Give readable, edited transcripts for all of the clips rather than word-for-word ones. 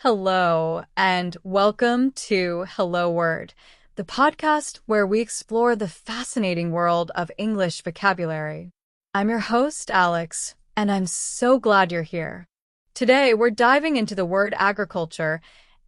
Hello, and welcome to Hello Word, the podcast where we explore the fascinating world of English vocabulary. I'm your host, Alex, and I'm so glad you're here. Today, we're diving into the word agriculture,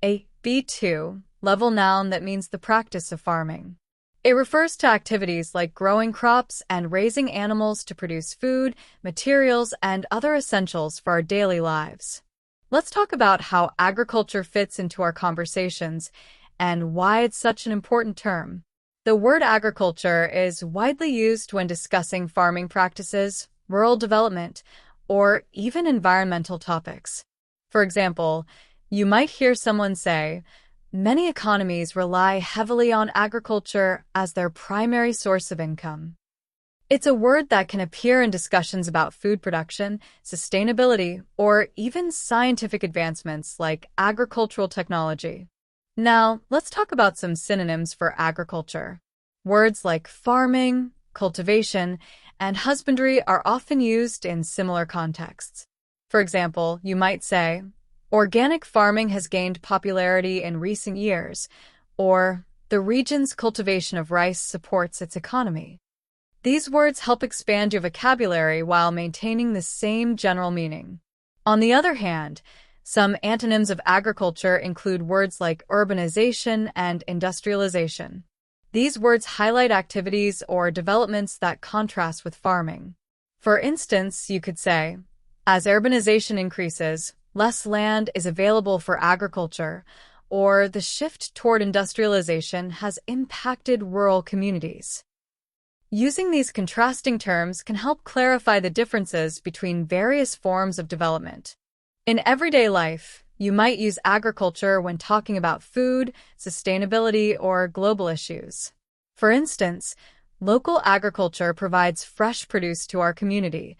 a B2 level noun that means the practice of farming. It refers to activities like growing crops and raising animals to produce food, materials, and other essentials for our daily lives. Let's talk about how agriculture fits into our conversations and why it's such an important term. The word agriculture is widely used when discussing farming practices, rural development, or even environmental topics. For example, you might hear someone say, "Many economies rely heavily on agriculture as their primary source of income." It's a word that can appear in discussions about food production, sustainability, or even scientific advancements like agricultural technology. Now, let's talk about some synonyms for agriculture. Words like farming, cultivation, and husbandry are often used in similar contexts. For example, you might say, "Organic farming has gained popularity in recent years," or "The region's cultivation of rice supports its economy." These words help expand your vocabulary while maintaining the same general meaning. On the other hand, some antonyms of agriculture include words like urbanization and industrialization. These words highlight activities or developments that contrast with farming. For instance, you could say, "As urbanization increases, less land is available for agriculture," or "The shift toward industrialization has impacted rural communities." Using these contrasting terms can help clarify the differences between various forms of development. In everyday life, you might use agriculture when talking about food, sustainability, or global issues. For instance, local agriculture provides fresh produce to our community,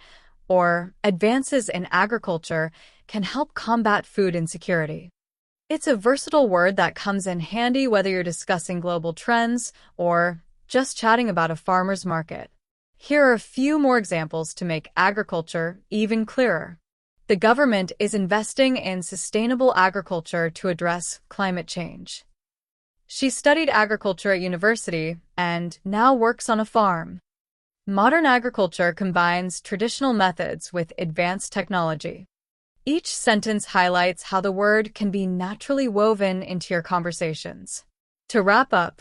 or advances in agriculture can help combat food insecurity. It's a versatile word that comes in handy whether you're discussing global trends or just chatting about a farmer's market. Here are a few more examples to make agriculture even clearer. The government is investing in sustainable agriculture to address climate change. She studied agriculture at university and now works on a farm. Modern agriculture combines traditional methods with advanced technology. Each sentence highlights how the word can be naturally woven into your conversations. To wrap up,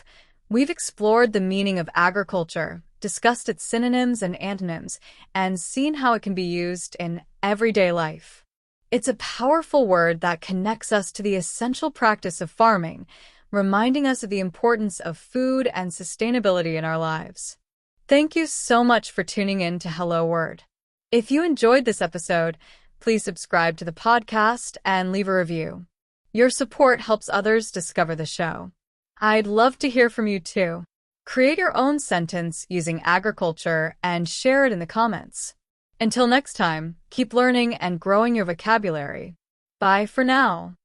we've explored the meaning of agriculture, discussed its synonyms and antonyms, and seen how it can be used in everyday life. It's a powerful word that connects us to the essential practice of farming, reminding us of the importance of food and sustainability in our lives. Thank you so much for tuning in to Hello Word. If you enjoyed this episode, please subscribe to the podcast and leave a review. Your support helps others discover the show. I'd love to hear from you too. Create your own sentence using agriculture and share it in the comments. Until next time, keep learning and growing your vocabulary. Bye for now.